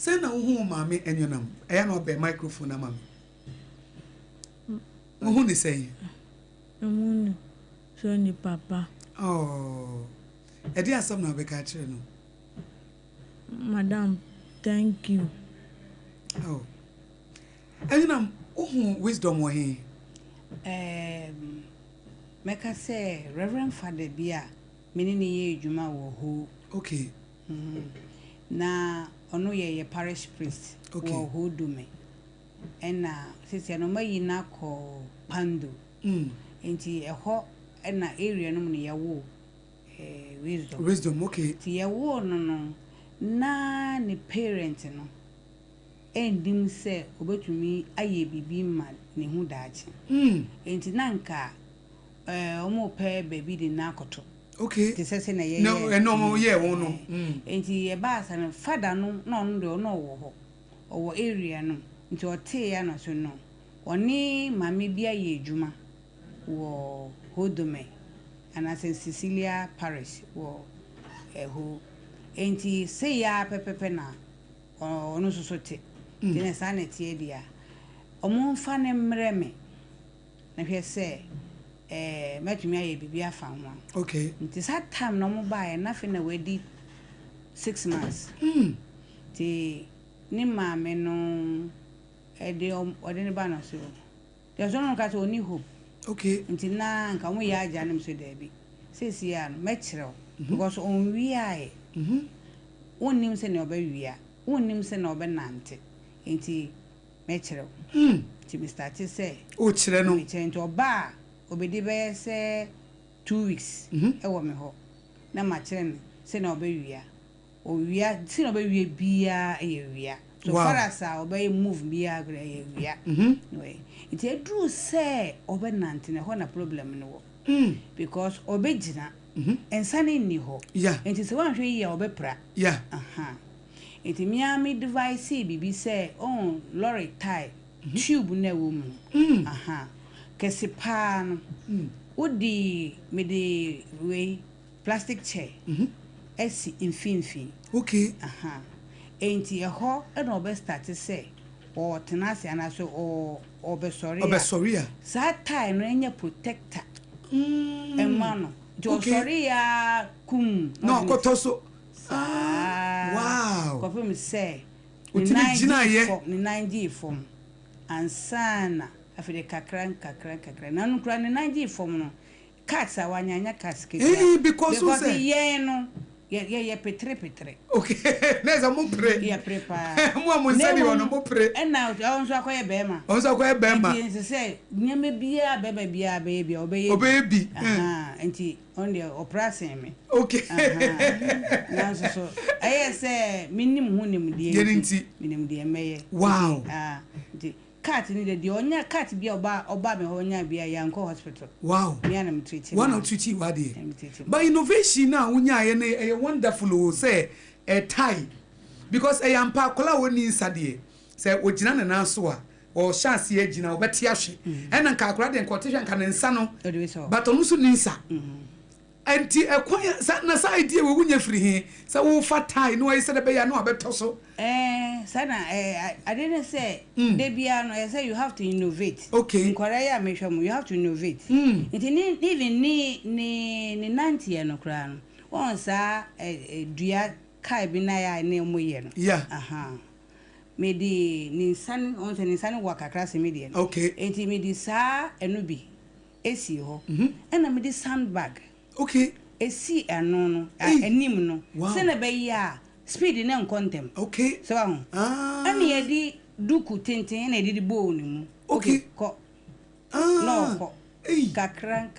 Send a home, mammy, and your name. I am not a microphone, mammy. Who is saying? Sonny Papa. Oh, a dear some now be catching. Madam, thank you. Oh, and you know, wisdom were he? Make us say, Reverend Father Bia, meaning ye Juma who. Okay. Na ono ye parish priest. Okay. Who do me. And since no may na ko Pando. Enti ho na area no ne yawo wisdom. Wisdom, okay. Ti yawo no na ne parent no. Endim se obetumi aye bibi ma ne hu daache. Enti nanka omo pe baby di na akoto. Okay. Ti se na ye. No, no, yeah, no. Enti ye ba sa no father no no no no wo ho. Owo area no. Nti o te ya no so no. Oni mami bia ye adwuma wo Hodome and as in Cecilia Parish wo ho. Enti se ya pepepe na ono so te. Dine sanity e dia. Omo fa ne mreme. Na hwe se matumi aye bibia fa ho. Okay. Nti that time no mo ba e na fe na wedi 6 months. Ti ni maame no ode ne ba na so. There's no ka to ni hope. Okay. Nti na nka mo ya aja nem so da bi. Sesi ya no mechrew because on wi aye. Wonnim se ne obawia. Wonnim se na obenante. Nti mechrew. Ti Mr. Chi say o chire no. Nti oba obedi be say 2 weeks. E wo me ho. Na ma kire ne se na obawia. O wia se na obawia bia e wia. So far as obey move bia gra e wia. No. It edru say obenante ne ho na problem no wo. Because obegina ensane ni ho. Yeah. Nti se wan hwe yi obepra. Yeah. Enti miami device bibi say on lorry tie tube na wo mu. Kesi pa no. Odi me de we plastic chair. Esi infinfin. Okay. Enti eho e no be start say o tenase anaso o obesori. Obesori a. Sa tie no enye protector. Emano. Jo sorry ya kum. No kotoso. Wow. Kofi me say. Ni 90 form. Ansana afide kakran. Na no kura ni 90 form no. Cats awanyanya cats ke. Because ye no. Ye petre. Okay. Neza mo pre. Ye prepare. Mo amunsa bi wono mo pre. And now onso akoye bema. Onso akoye bema. Enti say nyame bia beba bia baby obebi. Enti on the operation me. Okay. Now so I say minim hu nim die. Minim die meye. Wow. The cat ni de onya cat bia oba me onya bia yanko hospital. Wow. Me na me treat. One or two chi wade. But innovation now unya ye na wonderful say a tie. Because a yampa kola woni insade. Say ogina na na so a or chance ye gina obeti ahwe. E na nka akora de nkotisha nka ne nsa no. But onu so ni nsa. Enti ekwaya na sa idea we wunya free he say wo fa tie no say be ya no abeto so. Sana I didn't say debia no I say you have to innovate. Okay. Nkwara me hwam you have to innovate. Enti even ni 90 no kra no. Won sa dua kai bi na ya na moye no. Yeah. Me di ni san on se ni san wa kakra se me di no. Okay. Enti me di sa enu bi esi ho. Na me di sandbag. Okay. Esi eno no anim no. Se na be ya speed na nkontem. Okay. So ani ye di duku tenten na di bowl ni mu. Okay. Ko. No ko. Kakran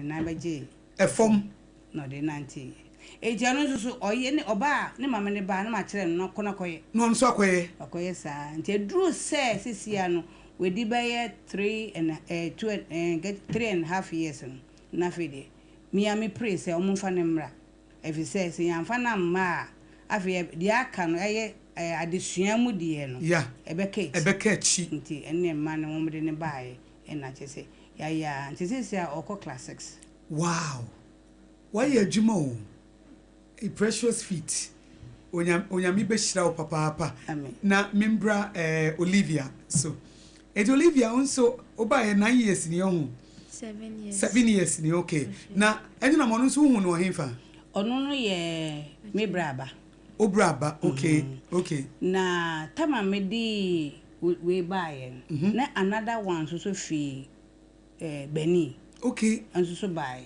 na beje. E form No de 90. Ejano so oye ne oba ne mama ne ba na ma kire no kono koye. No nso akoye. Akoye sa. Nti dru se sisia no we di baye 3.5 years na fide. Me pray say omfa ne mra. Efi say yamfa na ma afi di aka no eye adesua mu die no. Yeah. Ebeka chi. Nti enne ma ne womde ne baaye na chese. Ya nti sisia okọ classics. Wow. Why you adwuma o? A precious feat. onyame beshira wo papa Amen. na membra Olivia so Olivia also oba 9 years ni ho 7 years. 7 years ni okay na enyu na mo no so hu no hemfa Ono no ye me braba. Obraba okay okay Na tama me di we buy na another one so fi Beni okay anso so buy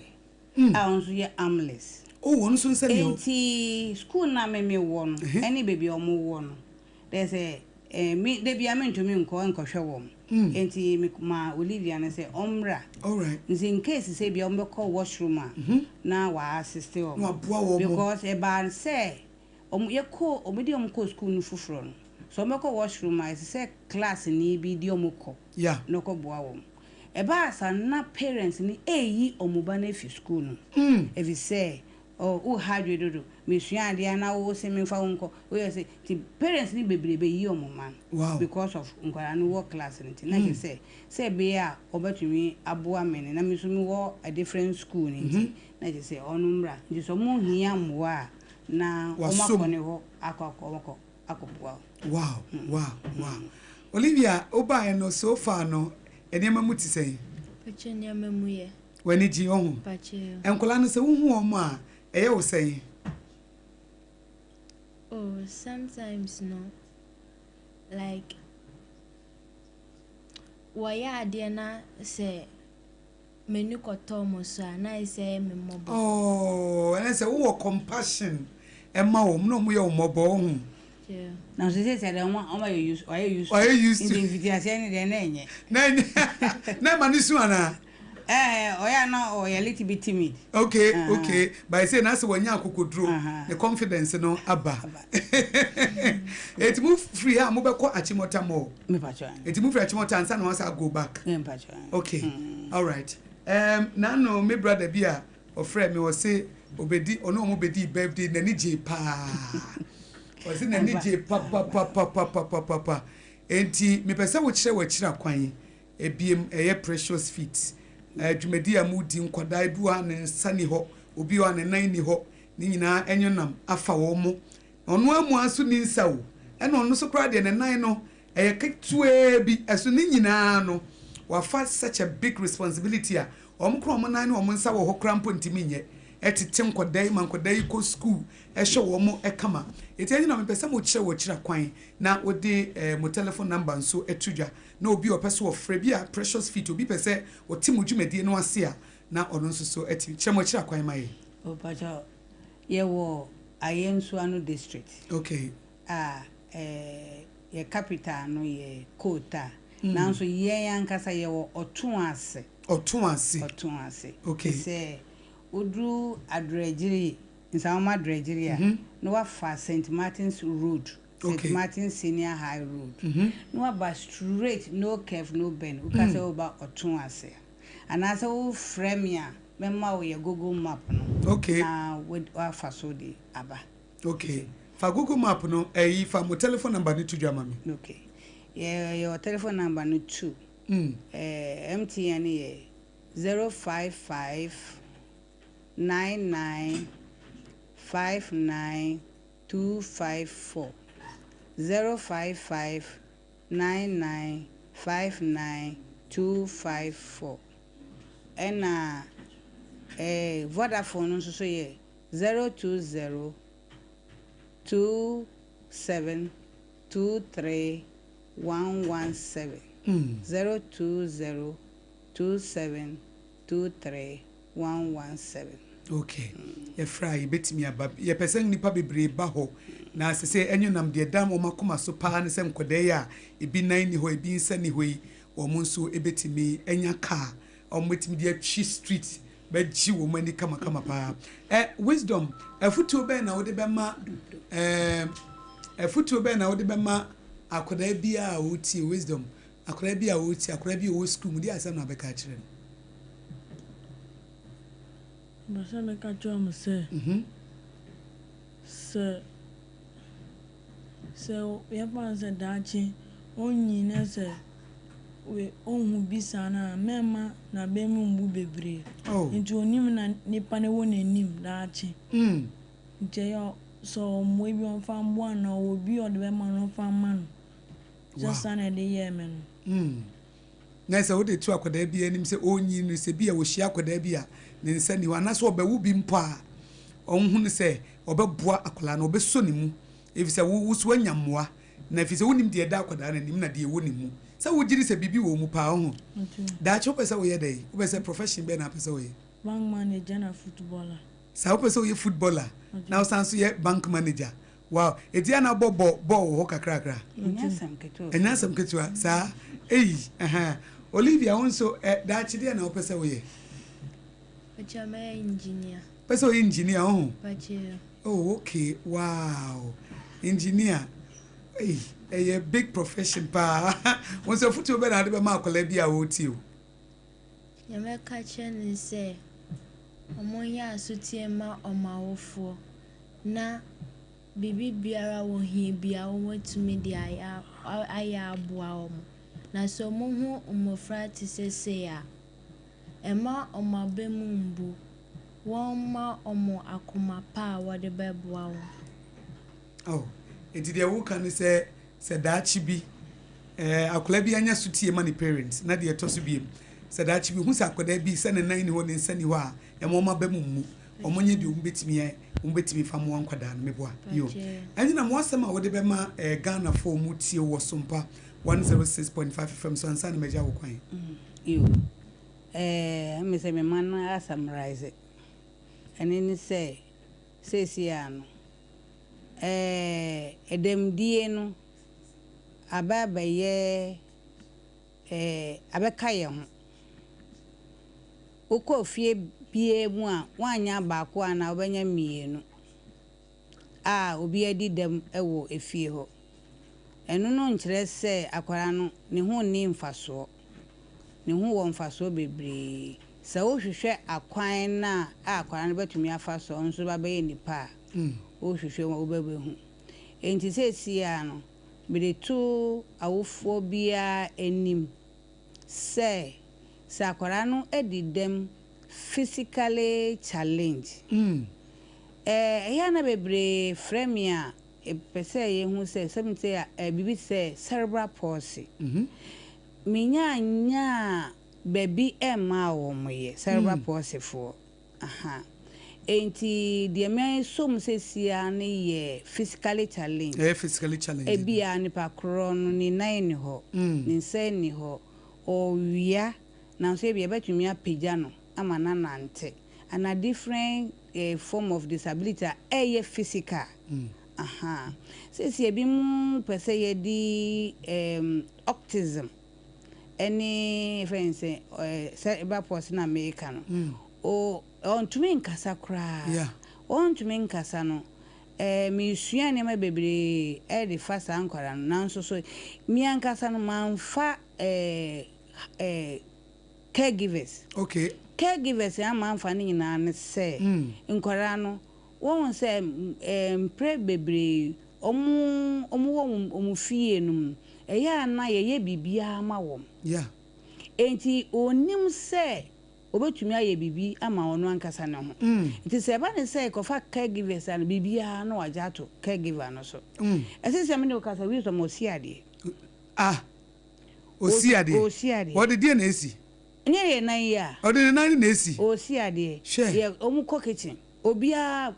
anso ye armless. oh one so say me Enti school na me wo no any baby omo wo no there's me de bia me ntumi nkɔhwɛ wom enti me ma Olivia na say omra all right in case say bia ombekɔ washroom na wa assist o no aboa wo because e ban say yɛkɔ omedi omkɔ school no fufuro no so ombekɔ washroom I say class ni bi di omkɔ yeah no kɔ boa wo e ba sa na parents ni eyi omuba na fi school no if you say oh had you do me sua dia na wo se me fa wonko we say the parents ni bebrebe yi omuma wow because of nkwara no work class ni na he say be a obetumi aboa men na me so me wo a different school ni na he say onumra nti so mo hia mwa na o makone ho akokɔ wow wow Olivia oba no so far no enema muti say Pache niama mu ye. wani ji ohun Pache. enkola no se hu omo a eye wo say Oh, sometimes no. Like waya ade na say menu koto mo so na say me mobo. oh and say wo compassion emma wo no mo ye wo mobo ohun Yeah. na so say de o ma use in the invitation ni de na enye na ma ni su ana oya na o ya little bit timid okay okay by say na se wanya akokodro the confidence no aba it move free ha mo be ko achimota mo me pacho it move free achimota ansa na wasa go back me pacho okay all right na no me brother bia o friend me was say obedi ono mo bedi birthday na ni je pa o say na ni je pa enti me pese wo kire wa kira kwan ebiem eye precious feet dwumadi amudi nkwada eduwa ne nsani ho obi wa ne nan ni ho ni nyina enyonam afa wo mo ono amu aso ni nsawo ena ono so kra de ne nan no ketue bi eso ni nyina no wafa such a big responsibility a omkro mo nan ne omo nsa wo ho krampo ntimi nye etete nkwada ma nkwada ko school ehwe wo mo ekama eti na me pese mo kire wo kira kwan na odi mo telephone number nso etudwa na obi opese wo frɛ bi a precious feet obi pese o timu dwumadi no ase a na ono nso so eti kire mo kira kwan mai o pacho ye wo ayensu anu district okay ye capital no ye Kota na nso ye yankasa ye wo otun ase okay say Udru adrejiri nsawma adrejiri no wa fa St Martin's Road St Martin's Senior High Road no wa ba straight no curve no bend u ka say oba otun ase anase wo frame ya memma wo ye Google map no okay wa fa so di aba okay fa Google map no fa mo telephone number ni tudwa mami okay your telephone number no 2 MTN ye 055 99599254 055 99599254 and Vodafone so ye 020 2723 117 020 2723 117 okay ye fry betimi aba ye person nipa bebre ba ho na sese enyunam de dam o makoma so pa ne sem koda ya ebi nan ni ho ebi nsa ni ho yi o mo nso ebetimi enya car o betimi de atwi street ba ji wo mani kama pa wisdom afutuo be na wo de be ma afutuo be na wo de be ma akoda bia a wo tie wisdom akoda bia wo tie akoda bia wo school mu di asem na be ka kire no Basa me ka cho mo se. So we have said that onyi na se we onhu bisa na mema na be mu mbu bebre. Nti onim na nipa ne won anim da achi. Nti so maybe on farm one or be on the man on farm man. Just an idea, man. Nice, I would to a be and him say, oh, you say, be a wishia could there be a, then send you an answer, but would be mpa. On whom say, or BOAGYE AKOLA, no be sonimu. If it's a woos when yamwa, and if it's only the dark and him not the winning. So would you say, Bibi will move that choppers away a day, who was a profession ben up as away. Bank manager and footballer. So so you footballer. Now sounds ye bank manager. Wow, it's yana ball hoka cracker. And that's some kitua, sir. Eh, Olivia also that chidi na opesa we. But I'm an engineer. Peso engineer Oh, okay. Wow. Engineer. A big profession pa. Once your foot over at the Marco Lebia would you. You may catch and say, Omoya sutiema or my for na Bibi Biara won he be our way to me the ABOAGYE. Na so muhu umofra ti say ya. Emma MgsmåBORṟ wama omo akoma pa wa de beboa wo. Oh, enti de wo kan say that chibi akola bi anya sutie mani parents na de to so bi say that chibi hu sa akoda bi se ne nan ni ho ne nsani ho a emoma bemummu omonye bi umbetimi famu ankwada na meboa yo enyi na mo asem a wo de bema Ghana for mu tie wo SOMPA 106.5 FM so ansa na meja wo kwan yo me say me man a summarize and ni say ano edem die no ababa ye abeka ye ho ukofie bie mu a wanya baako ana obenya mienu obi adi dem ewo efie ho eno no nkyerɛ sɛ akwara no ne ho ni mfaso ne ho wɔ mfaso bebree sɛ wo hwehwɛ akwan na akwara no betumi afaso nso ba bɛyɛ nipa wo hwehwɛ wo bɛbɛhu enti sɛ sia no bede to awofo bia enim sɛ akwara no edi dem physically challenge ya na bebre fremia pese ye hu se semte bibi se cerebral palsy minya baby emma wo moye cerebral palsy for enti de me som se sia ne ye physically challenge ebia ni pakro no ni nan ni ho ni nse ni ho o wia na so ebia betumi apagya no amana nante and a different form of disability physical se bi mu pese ye di autism any friends cerebral palsy na America no o on to me nkasa kra on to me nkasa no mi sua ne ma bebre the fast ankwara no nanso so mi ankasa no manfa caregivers caregivers am amfani nyina ne se nkwara no won se pre bebre omu fie num eya na ye bibia ma wom enti onim se obetumi aye bibi ama ono ankasa ne ho enti se ba ne se kofa caregivers an bibia na wajato caregiver no so esese me ne okasa wi so mo siade osiade what did you esi nye nan ya odi nan na esi osiade ye omu ko kitchen obia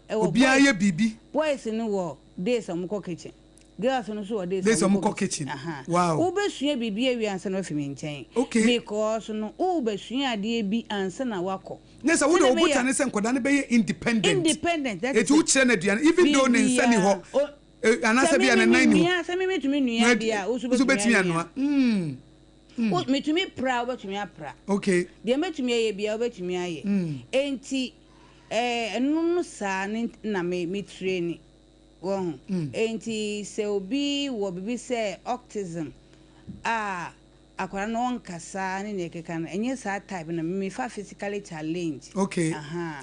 ye bibi boys ni wo days omu ko kitchen girls no so days omu ko kitchen wow ubesua bibi awi ansa na fimi nchen because no ubesua ade bi ansa na wako nesa wo de obuta ne se nkoda ne be independent that's it uche na duan even though ne nsa ni ho anasa bia na nan ni ho me metumi nua bia usu betumi anua metumi pra obetumi apra okay de metumi aye bia obetumi aye enti enu sa na me train wo enti se obi wo bibi se autism akwara no onkasa ne keka no enye sa type na me fa physically challenge okay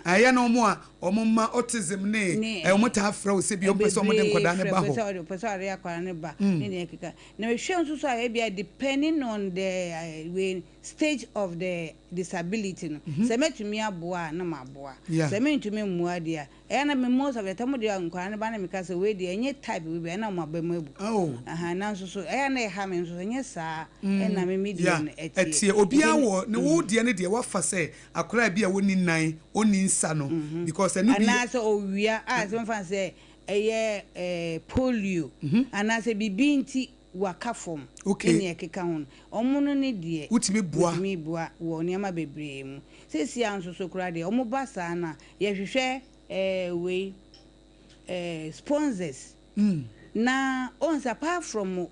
aya no mo a omma autism ne omo ta afra o se bi o pese omo de nkoda ne ba ho pese ore akwara ne ba ne keka na we hwe nso so a bia depending on the stage of the disability no se metumi aboa na maboa se metumi mmua dia na me most of the time dia nkwara ne ba na me ka se we dia enye type we be na mo abamu abu na nso so na e ha me nso enye saa na me media no etie obi awo ne wo dia ne dia wafa se akora bia woni nan oni nsa no because enu bi na so owia se mfa se polio ana se bibinti waka form ene ekeka ho omuno ne die utimi bua wo niama bebre mu sesi anso so kura de omo basa na ye hwehwe we sponsors na apart from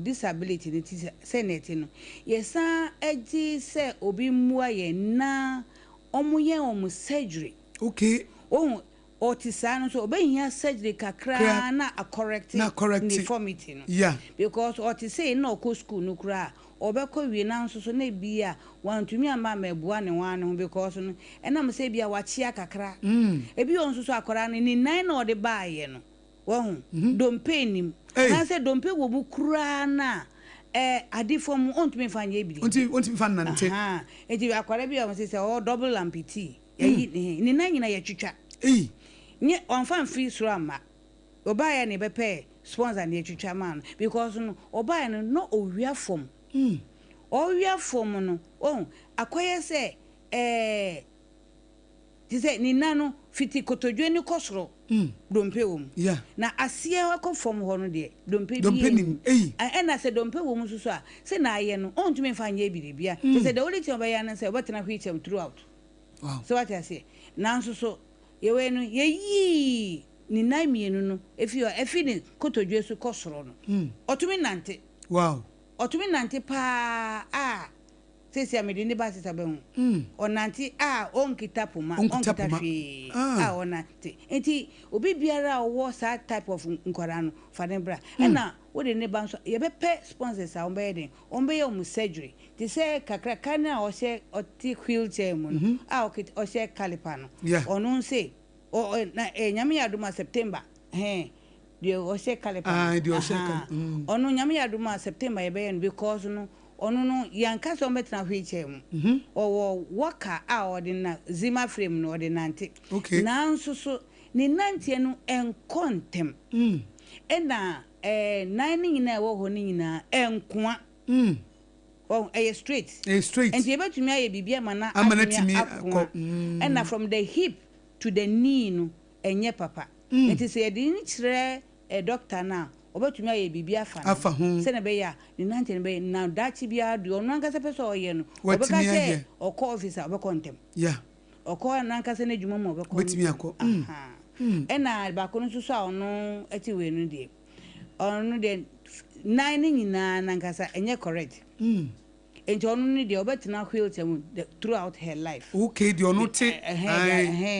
disability ne senate no yesa agi se obi mua ye na ye surgery okay otisa no so obehia surgery kakra na a correct deformity no yeah because otisa na okọ school no kura obekọ wie na nso so na bia wantumi ama meboa ne wan ho because no enam se bia wachia kakra ebi on so akora no ni nan na ode baaye no wo dompe nim na se dompe wo bu kura na adifom ontumi fanye ebiri ontumi fan nante eti akora bia on se double amputee ni nan nyina ye twitwa nye onfan free srama obaya ne bepe sponsor ne twitwa man because no obaya no owia form owia form no akoye se ti se ni nano fiti kotodwe ni kosoro dompe wom na asie akọ form ho no de dompe nim na se dompe wom so a se na aye no ontumi fanye biribia ti se the only thing obaya na se obetena hwichem throughout wow so what I say na nso so yewe no yeyi ni nan mienu no efi ni kotodwe so kosoro no otumi nante wow otumi nante pa sesi amede ni ba sisa be hu onante onkita poma onkita hwe onante enti obi biara wo sa type of nkwara no fadembra na wo de ne ba nso ye be pe sponsors a ombe den ombe ye surgery ti se kakra kana o se oti wheelchair mu no o se caliper no onu se na nyame aduma September de o se caliper de o se onu nyame aduma September ye be because no onu no yanka so metna wheelchair mu o waka ordinary zima frame no ordinary na nso so ni nantie no enkontem na nine nyina wo ho ni nyina enkoa straight and you betumi aye bibia mana and from the hip to the knee no enye papa it is a din kire a doctor na obetumi aye bibia afa ho se na be ya ni nante ne be na dachi bia do no anka se person oye no obeka se okọ officer obekọ ntem okọ na anka se na dwuma mo obekọ betumi akọ na ba ko no so a ono ati we no de onu de nine nyina na nkasa enye correct enti onu ni de obetina wheelchair mu throughout her life okay de onu te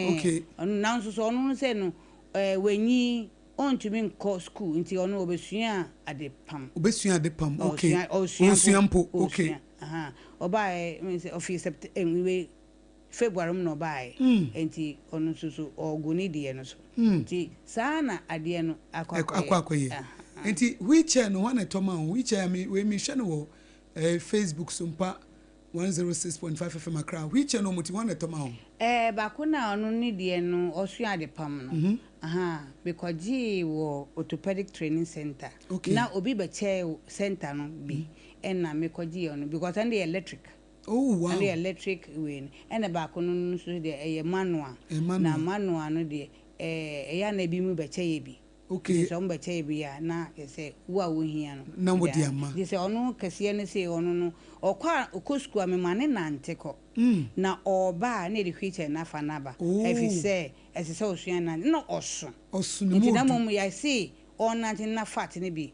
okay onu na nso so onu se no wenyi ontumi nko school enti onu obesua adepam okay osuampo okay obae means office February no bae enti onu so oguni de no so enti sana ade no akwakoye enti wheelchair no wana toma wheelchair we mi hwe no wo Facebook SOMPA 106.5 FM Accra wheelchair no muti wana toma ho ba ko na onu ni de no osu ade pam no because wo orthopedic training center na obi be chair center no bi na me koji onu because and the electric wow and the electric win and ba ko no so de manual na manual no de ya na bi mu be chair bi okay so mba chai bia na say wa wo hia no na mo dia ma je say onu kase ne say onu no okwa okosku amemane na nteko na oba na de hwiche na fa na ba efi say ese say osua na no oso ne mo na mo ya say onante na fat ne bi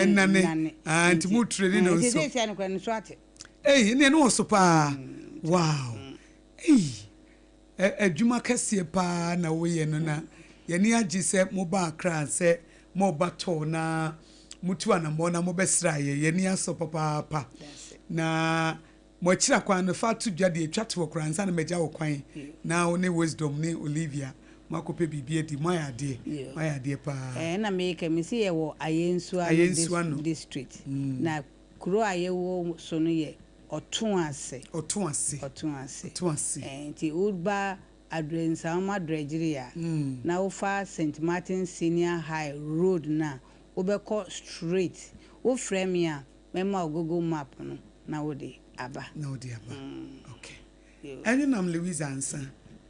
nane anti mo training no so say no kwa ni so ate ne no so pa wow adwuma kase pa na wo ye no na yani agi se mo ba akra se mo ba to na mutu anamo na mo besra ye yani aso papa na mo chira kwan no fa to dwa de atwa to okra nsa na megya wo kwan na wo ne wisdom ne Olivia makope bibie di maya de pa na me ke me se ye wo Ayensua district na kuro ayewo so no ye Oton ase nti udba adrensa ma Nigeria na ufa St Martin Senior High Road na obeko straight wo frame ya mema Google map no na wo de aba okay any nam Louise Ansa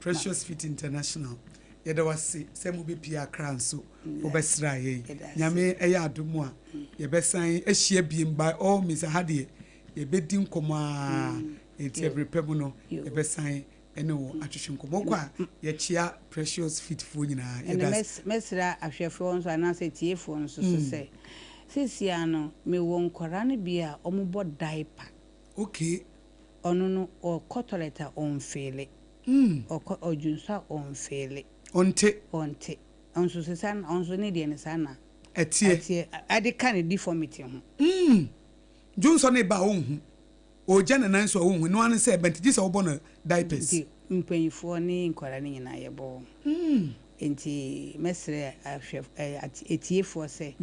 Precious Fit International yeda wase se mu be pia kran so obesra ye nyame eya adomu a ye besan ehia biem by all Mr. Hadie ye bedi nkoma eti every pemu no ye besan ene wo atwehwe nkoma kwa ye chia Precious Fit fo nyina ye das mesra ahwefo nso anase tiefo nso so se sisia no me wo nkora ne bia omubo diaper okay ono no o kotoleta on fele o ojunsa on fele onte onso sesan onso ne de ne sana etie ade kan deformity ho junso ne ba ohun o jana nan so ohun no an say bentiji se obo no diapers mpanyifo ne nkwara ne nyina yebo enti mesre ahwef etiefo se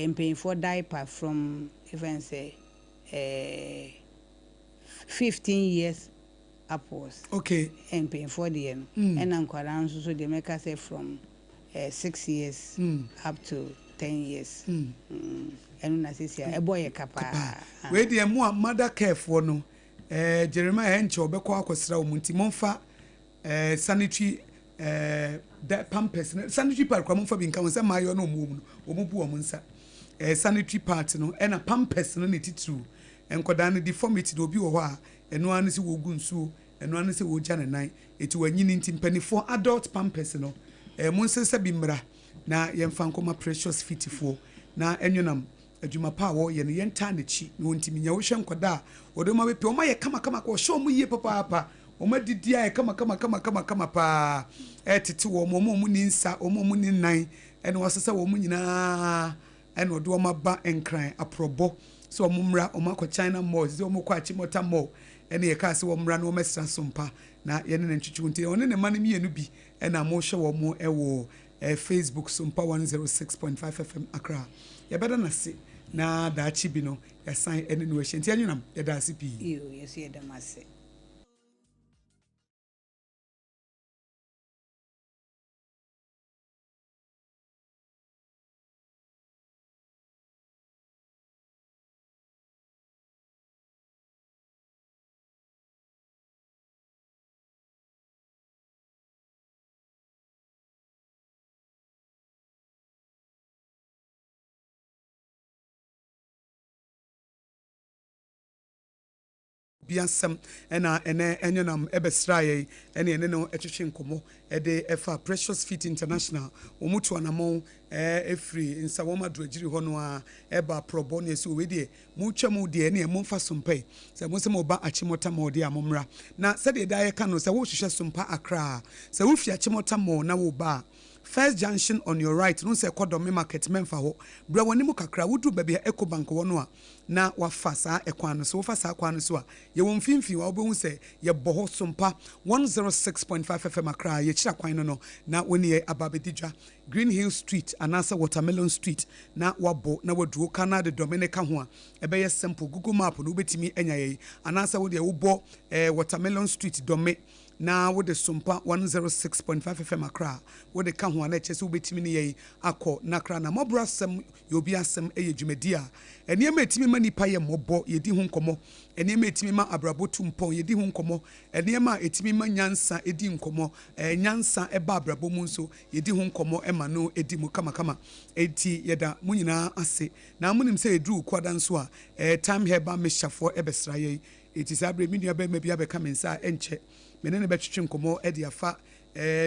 mpanyifo diaper from even say 15 years upwards okay mpanyifo de no and nkwara nso so de make say from 6 years up to 10 years enu na sisia eboye kapa we de mu mother care for no Jeremiah enche obekọ akosra omunti monfa sanitary pampers sanitary part kwa monfa bi nka wonsa mayo no omu bu omunsa sanitary part no ena pampers no netitru enkoda no deformity do obi wo ho a enu anu se wogu nsuo enu anu se wogya ne nan eti wanyini ntimpani for adult pampers no monsensa bi mra na yemfa nkoma Precious Fit fo na enwonam adwuma pa wo ye ne yenta na chi na wontimi nya wo hwe nkoda odo ma bepe o ma ye kama ko show mu yie papa o ma didi aye kama pa tete wo mo ni nsa o mo ni nan ene wasesa wo mu nyina ene odo o ma ba enkran aprobo so o mo mra o ma ko China mall so o mo ko Achimota mall ene ye ka se wo mra na o mesra sompa na ye ne ntwetwe nti one ne mane mienu bi ene mo hwe wo mo ewo Facebook SOMPA 106.5 FM Accra ya beda na se na da chi bi no ya sign ene no hye nti anwunam ya da se pi yes ya da mase biasem ena enyenam ebesraye ene no etwetwe nkomo ede efa Precious Fit International omutu anamo efri nsa woma dragiri hono a eba probo ne so we de mutwam de ne momfa sompai se mo se mo ba Achimota mo de amomra na se de dae ka no se wo hwehwe sompa Accra se wo fi Achimota mo na wo ba First junction on your right no say Kodome market memfa ho bra woni mu kakra wudu ba bia Ecobank wono a na wafasa ekwan no so wafasa akwan no so a ye won finfin wa obehu say ye boho SOMPA 106.5 FM Accra ye kira kwan no na woni ye ababedidwa Green Hill Street anasa Watermelon Street na wabo na waduo kana de Dominica ho a ebe ye simple Google map no betimi enya ye anasa wo de wo bo Watermelon Street Dome na wo de SOMPA 106.5 FM Accra wo de ka ho na chese wo betimi ne ye akọ na kra na M憑BORṟ ASEM ye obi asem eye dwumadi a eniema etimi ma nipa ye mmọbọ ye di ho nkomo eniema etimi ma abrabotu mpon ye di ho nkomo eniema etimi ma nyansa edi nkomo nyansa eba abrabo mu nso ye di ho nkomo ema no edi mu kama eti yeda mu nyina ase na munim se edru kwada nso a time Herbal meshafo ebesra ye eti sabre mi nua ba ma bia be ka mensa enche menene betwetwe nkomo edi afa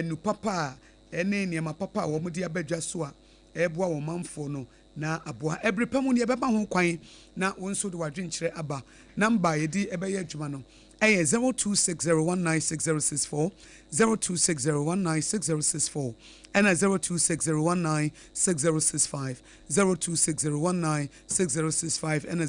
nu papa ene niema papa wo mu di abadwa so a eboa wo manfo no na aboa ebrepam ne beba ho kwan na wonso de wadwenkyere aba namba yedi ebeye adwuma no ɛyɛ 0260196064 0260196064 ɛna 0260196065 0260196065 ɛna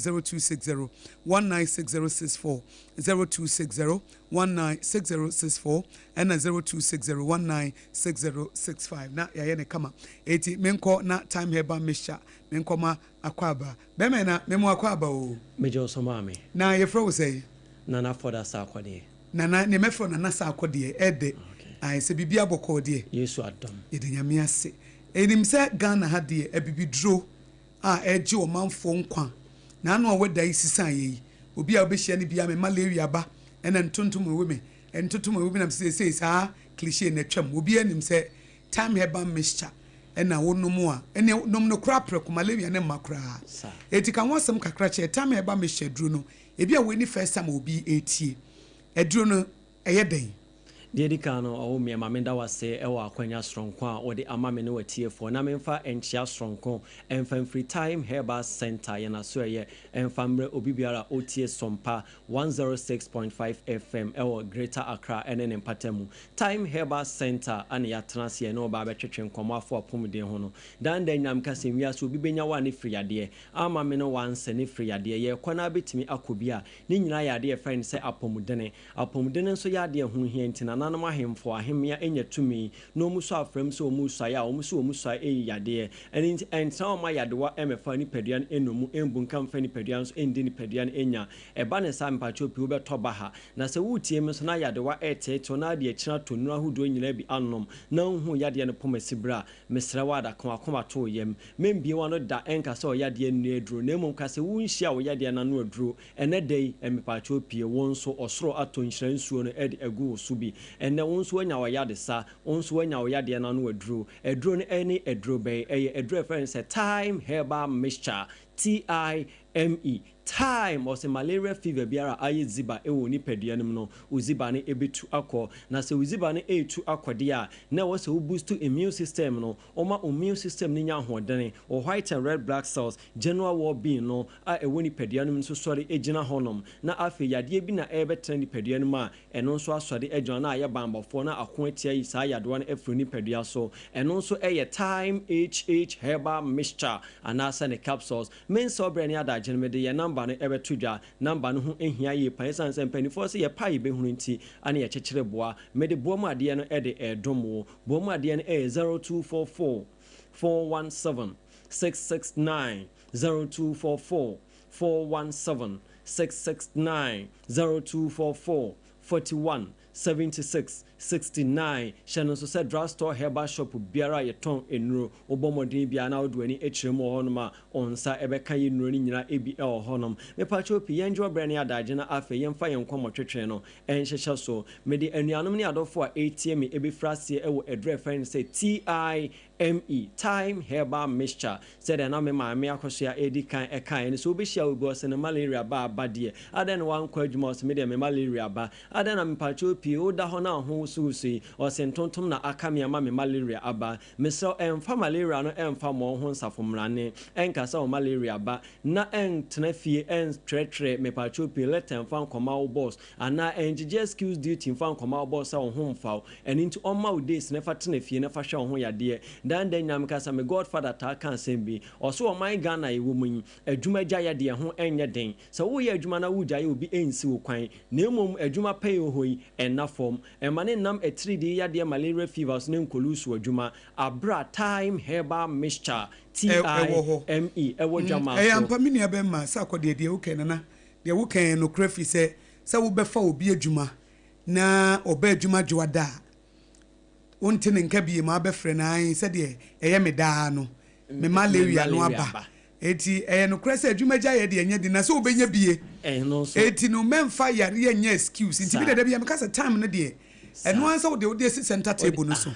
0260196064 0260196064 ɛna 0260196065 na yɛyɛ ne kama eti menkɔ na time Herbal mixture menkɔ ma akwaba bɛmɛ na memo akwaba o mejo so mame na yɛfrɛ wo sɛ nana foda sa akɔde nana ne mɛfrɛ nana sa akɔde ɛde ai sɛ bibi abɔkɔ de yesu adom yɛde nyame ase enim sɛ Ghana ha de abibidro a ɛgye ɔmanfo nkwa na ano a wada yi sisan yi obi a obɛhyia ne bia me malaria ba ɛna ntontom ewe me ntontom ewe me na sɛ saa cliche na twam obi anim sɛ time Herbal mixture ɛna wonom a ɛne nom no kora prɛko malaria ne makra eti kan wasɛm kakra kyɛ time Herbal mixture duro no ebi a weni first time obi etie eduro no ɛyɛ den deɛ di kan no ɔwɔ mmea maame da wase ɛwɔ akwanya soronko a wɔde ama me ne watiefoɔ na memfa ɛnkyea soronko ɛmfa mfiri time Herbal Center yɛna so ɛyɛ ɛmfa mmerɛ obi biara otie SOMPA 106.5 FM ɛwɔ Greater Accra ɛne ne mpatamu time Herbal Center ane yɛatena seɛ ne ɔba bɛtwetwe nkɔmmɔ afo apomden ho no dan nyam ka sɛ wiase obi bɛnya wa ne firi yadeɛ ama me no wanse ne firi yadeɛ yɛ kwana betimi akɔbi a ne nyina yɛ adeɛ fɛn sɛ apomdene nso yɛ adeɛ ho hia ntina nanam ahemfo ahemia enya tumi no mu so afrem so mu so ya mu so yade eni entra o ma yadewa emefa ni peduan enomu embunka mfa ni peduan so endi ni peduan enya eba ne sa mpacho pi obeto ba ha na se wutie me so na yadewa eteto na de kira tonu ahodo nyina bi anom na hu yade ne pomasibra mesra wada ko akoma to yem membie wano da enka se o yade enu eduro na emum ka se wu nhia o yade na no eduro ene dei emepacho pi won so osoro ato nhira nsuo no ede egu so bi ene wonso anya wayade sa wonso anya wayade na no aduro no any aduro be eye aduro friend say time Herbal mixture TIME time or say malaria fever biara aye ziba ewo ni peduanum no uziba ne ebetu akọ na se uziba ne etu akode a na wo se boost immune system no oma immune system ni nya hodene or white and red blood cells general well-being no a ewo ni peduanum so sori egina honom na afi yade bi na ebetra ni peduanum a eno nso asori egina na aye bambofo na ako atia yi sa yade wan efru ni pedua so eno nso eye time HH Herbal mixture anasa ne capsules men so brani ada genmede ye number no ebetudwa number no ho ehia ye pan sanse mpanifo se ye pai be hunu nti ane ye kyekere boa mede boa mu ade no ede edomo boa mu ade no 0244 417 669 0244 417 669 0244 41 76 69 Shannon so said drugstore Herbal shop biara ye ton enuro obomodin bia na odwani ekyirem honoma onsa ebeka ye nuro ni nyina ebi e honom me pacho pi yenjo brane adaje na afa yemfa yenkwom twetwe no enhyehye so me de anuanom ne adofo a ATM ebi frase e wo edre fan say TIME time Herbal mixture said na me ma me akoso edi kan e kan so obi hia obi ose na malaria ba abade adan wan kwa adwuma ose me de me malaria ba adan na me pacho pi oda ho na ho susi o sentontom na akamia ma me malaria aba mesel emfa malaria no emfa mo ho nsafomrane enkasa o malaria ba na entena fie tretre me pachopi let emfa nkoma wo boss ana engige excuse duty emfa nkoma wo boss a wo ho mfa eni nti on ma wo days na fa tena fie na fa hwe ho yade dan nyam kasa me godfather ta kan sembi o so o man Ghana ye wo mun adwuma gya yade ho enye den so wo ye adwuma na wo gya ye obi ensi wo kwan na emom adwuma pay ohoi enna fom emane nam a 3D yade malaria fevers ne nkolusu adwuma abra time Herbal mixture TIME ewo jama so ampa mini abema sa akode de wo kan na de wo kan no krafi se wo befa obi adwuma na oba adwuma dwada wonte ne nka bie ma befre na an se de eye me daa no me malaria no aba eti no krese adwuma gya ye de enye di na se obenya bie no so eti no memfa yare enye excuse nti bi de bia me kasa time no de eno ansa wo de center table no so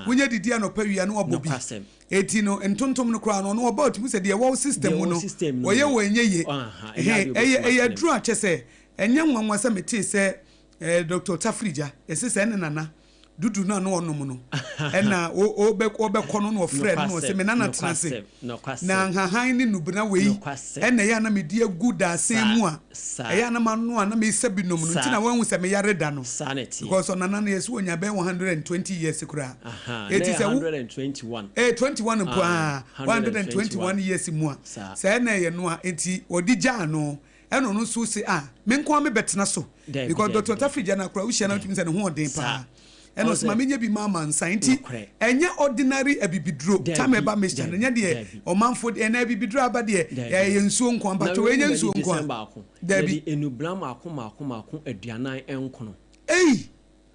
wonya didi anopa wia no obobi eti no entontom no kra no about mu se de wo system no oye wo enye ye eye dru a chese enye nwanwa se meti se Dr. Tafrija ese se ne nana dudu na no onom no ɛna obɛkɔ no ɔfrɛ no sɛ me nana tena se na nhahan ne nubena wei ɛna ɛyɛ na medi agu daasɛn mu a ɛyɛ na ma no a na mesa bi nom no nti na wahu sɛ me yare da no because ɔnana no yɛsɛ onya bɛ 120 years kura ɛti sɛ 121 mpo a 121 years mu a sɛ ɛna ɛyɛ no a enti ɔdi gyaa no ɛno no so se me nko me betena so because Dr. Tafija na kura wo hia na tumi sɛ ne ho ɔden pa ɛno so ma menye bi mama nsan nti ɛnyɛ ordinary abibiduro time eba mixture ɛnyɛ de ɔmanfo ɛna abibiduro aba de ɛyɛ nsuo nko ampa to ɛnyɛ nsuo nko dabi enublam akoma aduanan enkono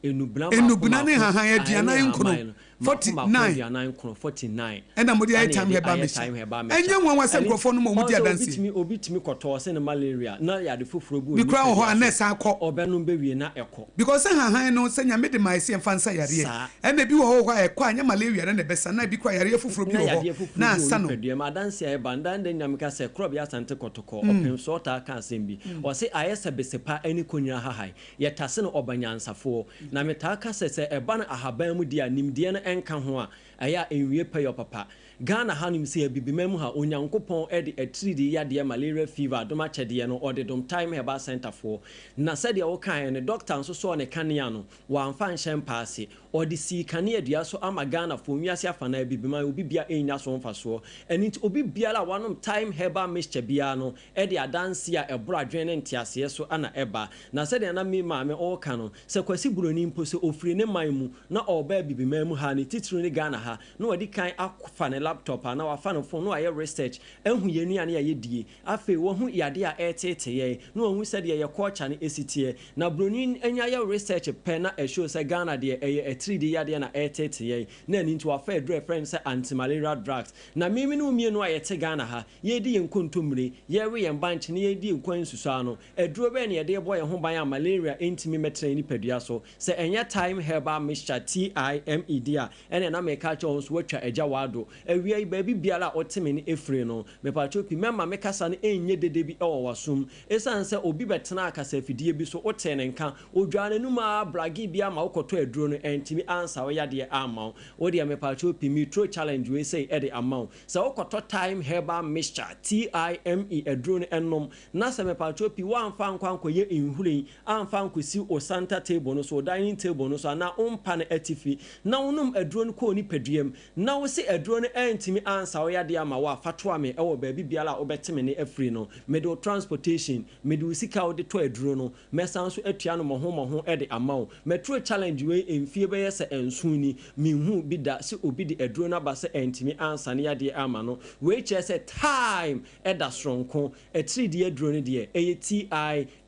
enublam ne hahan aduanan enkono 49 ɛna modi ayi time heba mixture ɛnyɛ nwa wa sɛ nkrofo no mo mudi adansi obi timi kɔtɔ sɛ ne malaria na ya de foforo bu bi kra ho anes akɔ ɔbɛnom bewie na ɛkɔ because hahan no sɛ nyame de mai se mfansa yare ɛna bi wo ho ɛkɔ anya malaria na bɛsa na bi kra yare foforo bi wo na asa no pedua ma dansi ayi banda nda nyame ka sɛ kro bi asante kɔtɔkɔ ɔpem so ɔta ka asɛm bi ɔse ayɛsɛ besepa ani konya hahai yɛtase no ɔbanyansafo na meta ka sɛ ɛba no ahaban mu di animdeɛ no enka ho a ɛyɛ enwie pɛ yɔ papa Ghana hanim se bibima mu ha onyankopɔn e de atridi yade malaria fever doma kyɛdeɛ no ɔde dom time Herbal Center for na sɛdeɛ wo kan ne doctor nso so ne kanea no wamfa nhyɛ mpaase ɔde si kanea dua so ama Ghana fo wiase afana bibima obi bia enya so mfa so ɛni nti obi bia la wanom time Herbal mixture bia no e de adanse a ɛboro adwen ne ntiaseɛ so ana ɛba na sɛdeɛ na me maame ɔka no sɛ kwasi buroni mpo sɛ ofiri ne man mu na ɔba bibima mu ha ne titiri ne Ghana ha na ɔde kan akfa ne laptop na wafa no phone no ayɛ research ehu yenu ane ayɛ die afei wo hu yade a ɛteteyɛ na wo hu sɛ de yɛ culture ne esitie na broni anya yɛ research pɛ na show sɛ Ghana de ɛyɛ atridi yade na ɛteteyɛ na ani nto afa edre friend sɛ anti malaria drugs na mimi no mienu a yɛte Ghana ha yɛdi yɛn kontomre yɛwe yɛn banch ne yɛdi nkwan susu ano eduro bɛ ne yɛde bɔ yɛn ho ban a malaria entimi metre ni padua so sɛ ɛnyɛ time Herbal mixture TIME dia ɛne na me ka kyɛ so watwa agya wado awie baby biala otime ni efre no me pacho pi mema me kasa no enye dede bi ewo wasum esan se obi betena akasa fidie bi so ote ne nka odwane nu ma bragi bia ma ukoto aduro no entimi ansa wo yade ama wo de me pacho pi metro challenge we say e de ama se ukoto time Herbal mixture TIME aduro no ennom na se me pacho pi wa amfa nkwanko ye enhulen amfa nkosi o center table no so dining table no so na umpa ne atifi na wonum aduro no ko ni paduam na wo se aduro no entimi ansa wo yade ama wa fatoa me ewo baabi biala obetime ne afri no medo transportation medo sika wo de to aduro no mesan so atua no mo ho e de ama wo metro challenge we emfie be yese ensuni minhu bi da se obi de aduro na ba se entimi ansa ne yade ama no we che se time e da stronko etri de aduro ne de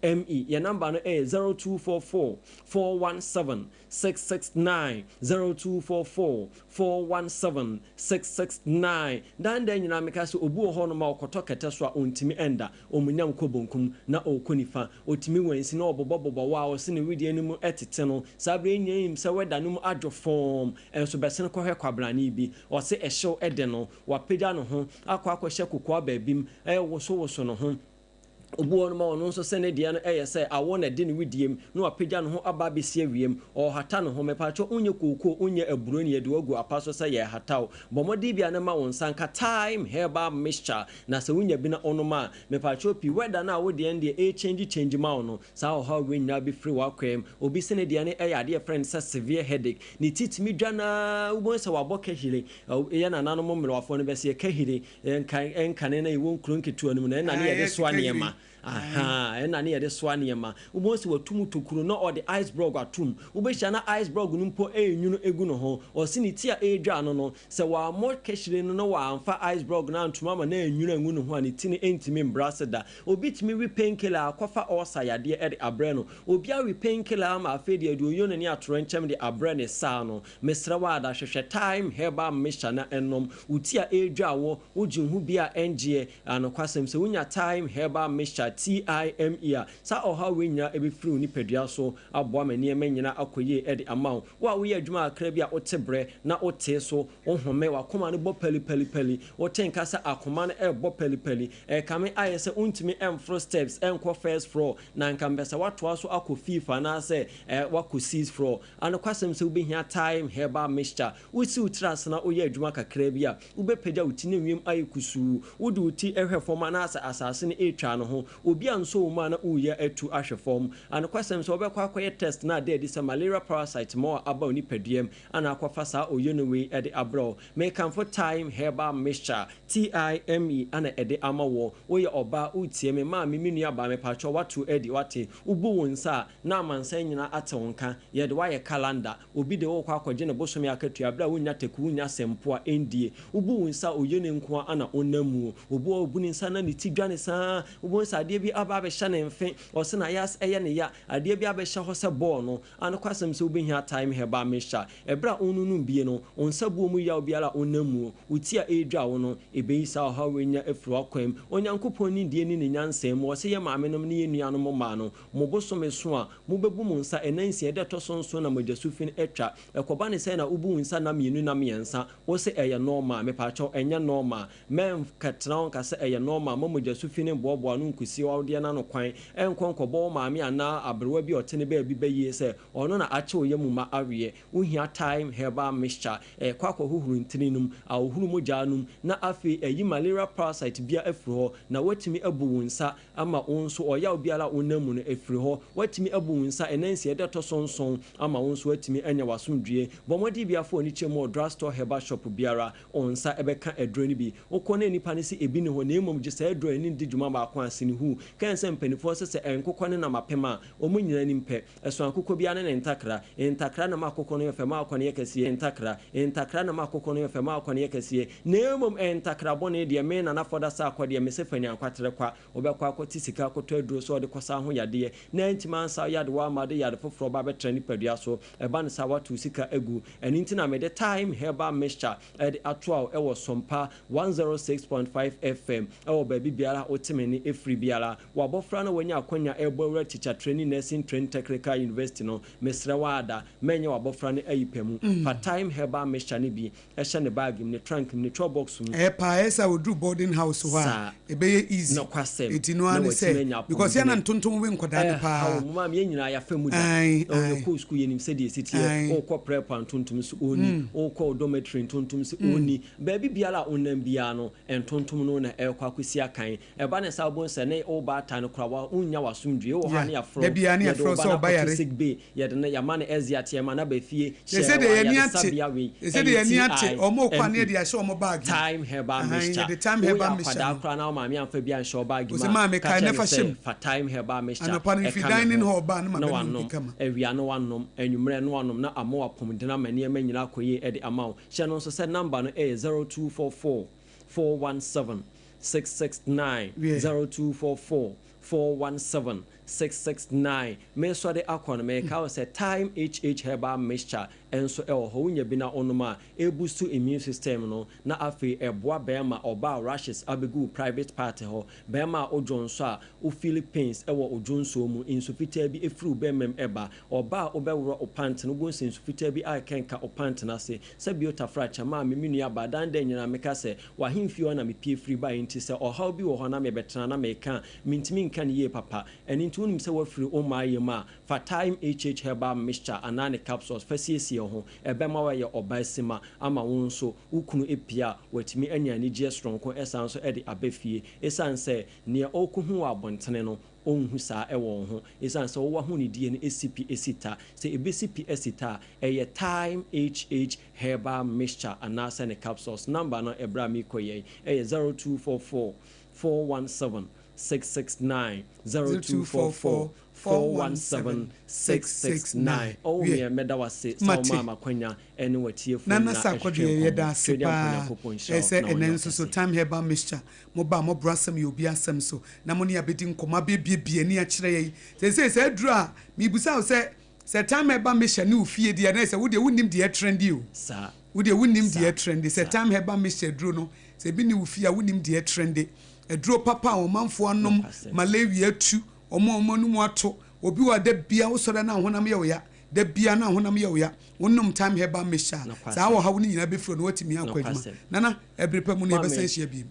TIME your number no e 0244 417 669 0244 417 669 dan nyina meka se obu ho no ma okoto kete so a ontimi enda omunyam kobonkum na okonifa otimi wansi na obobobobo wa o se ne widie no mu etete no sabre nyim se weda no mu adwo form enso bese no kohwe kwabrane bi o se ehyew ede no wapagya no ho akwa kokwa baabim woso no ho obuo no ma ono so sene dia no eyese awo na de ne widiem na wapagya no ho aba besia wiem o hata no ho mepacho unye kokoo unye aburo ne yede wagu apaso se ye hataw bomodi bia na ma wonsanka time Herbal mixture na se unya bi na ono ma mepacho pi weda na wo de ende e change ma ono sa ho ha we nya bi free wa kwem obi sene dia ne eyade friend se severe headache ni titimi dwana ubon se wabɔ kahire ye na nanom mmrewafo no be se kahire enkane na iwo nkronketu anum na na yede so anema ena ne yede so anema ubosi watum tokuro na ode iceberg atum ubehia na iceberg no mpo enyunu egu no ho osini ti a edwa no se wa mo kehire no no wa amfa iceberg na antuma ma na enyunu angu no ho ani tini entimi mbraseda obitimi wi painkiller akofa osa yade ede abre no obi a wi painkiller ma afedi ade oyo ne atoro nchem de abre ne sa no mesra wa da hwehwe time Herbal mixture na ennom uti a edwa wo ugin hu bia engie anokwasem se unya time Herbal mixture mixture time sa oha we nya e be free ni pedua so aboa mani ema nyina akoye e de ama wo we adwuma akra bi a otebre na ote so ohome wakoma ne bo peli wote nka sa akoma ne e bo peli kame ayese untimi emfro steps enko first floor na nka mbesa watoa so akọ FIFA na se wako seize floor and kwasem se ube hia time herbal mixture usi utras na oye adwuma kakra bi a ube pagya utine wiem ayekusu wode uti ehwe form na asase ne etwa no ho obi anso ma na uye etu ahwe form and kwasem se obekwa akoye test na de di malaria parasite mo aba oni padiem ana akwafa sa oye no we e de abro make am for time herbal mixture time ana e de amawo oye oba utie me ma me nua ba me pacho watu e di wate ubu wonsa na amansa nyina ate wonka ye de waye calendar obi de wo kwa akwaje ne bosomi akatua bra wonya teku wonya sempo a endie ubu wonsa oye ne nko ana onamu obu obu ne nsa na ne ti dwane sa ubu wonsa ade bi aba be hya ne mfe o se na yas eye ne ya ade bi aba hya ho se ball no ana kwasem se obi hia time herbal mixture ebra onunu bie no onsa buo mu ya obiara onamu uti a edwa wo no ebe isa ha wenya efro akwam onyankopon ni die ni ne nyansem wo se ye maame nom ne ye nuanom ma no mobosome so a mobebu mu nsa enansi ede to sonso na modasufin etwa ekoba ne se na ubu nsa na mienu na miensa wo se eye normal me pacho enya normal mem katna on ka se eye normal modasufin bobo no nkusi wa de na no kwan enkonkobo maame ana abrewa bi otene ba bi baye se ono na ache oye mu ma awie wo hia time herbal mixture kwakọ huhuru ntininum a uhuru mojanum na afi eyi malaria parasite bia afro na watimi abu wonsa ama onso oya obiara onamu no afri ho watimi abu wonsa enansi ede to sonson ama onso watimi anya wasomdue bomodi bia fo ni chemo drugstore herbal shop biara onsa ebeka edro ni bi okone nipa ne se ebi ne ho na emom gye sa edro ni di dwuma ba kwa asini hu kan se mpanifo se enkokọ ne na mapema omunyina ni mpe eso ankokọ bia ne ntakra na makokọ no yefema akọ ne yekese entakra na makokọ no yefema akọ ne yekese na emom entakra bone de me na nafoda sa akọ de me se fani akwatere kwa obekwa akoti sika akoto aduro so de kosa ho yade na ntima sa yade wa ma de yade foforo ba betra ni padua so eba ne sa watu sika egu eni ntina me de time herbal mixture ed atoa e wo SOMPA 106.5 FM e wo ba biara otemeni efri biara wa bofra na wanya akonya EBOAGYE teacher training nursing training technical university no mesrewa ada menye wa bofra ne ayipemu for time herbal mixture ni bi e hye ne bag ni trunk ni trouble box mu pa esa wo do boarding house ho a ebe easy no kwasem etino an say because yana ntontom we nkoda ne pa ha mo ma me nyina ya fa mu da o ko school yenim se de sitie o ko prep ntontom so oni o ko dormitory ntontom so oni ba biara onam bia no ntontom no na e kwa kwesi akan e ba ne sa bon se ne o ba ta ne krawa unya wasomdue o ha ne afro da bia ne afro so ba yare ye de ne ya ma ne eziatie ma na ba fie se de yani ate se de yani ate o mo kwa ne de ahye o mo bag time herbal mixture the time herbal mixture da kra na o ma me amfa bia nhye o bag ma o se ma me kai never shame for time herbal mixture and upon if you dining hall ba na ma be kama ewia no wanom enwumre no wanom na amo apomdena mane ma nyina akoye e de amount hye no so se number no 0244 417 669 0244 417 669 me so de akon me ka say time herbal mixture enso e ho nya bi na onoma e boost immune system no na afi eboa bema oba rashes abegu private party ho bema ojonso a o Philippines e wo ojonso mu insufita bi efru bemem eba oba obewro opant no bo insufita bi akenka opant na se biota fracha ma me nua badan de nyina me ka se wa himfi na me pie free by nti se o how bi wo ho na me betena na me ka mintimi nka ne ye papa eni tunim se wafiri o mayema for time herbal mixture anane capsules fasiesie ho ebema wa ye obasima ama wonso ukunu epia watimi anyane gie stronko esanso e de abafie esanse ne okuhu abontene no onhu sa ewo ho esanse wo hu ne die ne SCP esita se ebesipi esita eye time herbal mixture anase ne capsules number no ebra mi koye eye 0244 417 669 0244 417 669 oh me meda wase so mama kwanya ene watie fu na sakodie yeda sepa ese enenso so time herbal mixture MgsmåBORṟ ASEM yobi asem so na mo ne abedi nkoma bebie ni a kire yi se aduru a mibusa se time herbal mixture ni ofie dia na se wo de wonim de trendy o sa wo de wonim de trendy se time herbal mixture duru no se bi ni ofie a wonim de trendy eduro papa o manfo anom malaria tu omo no mu ato obi wa da bia wo sore na honam ye oya da bia na honam ye oya wonnom time Herbal mesha saa wo hawo ni nyina be fro no watimi akwaduma nana ebrepa mu ne be san hia bi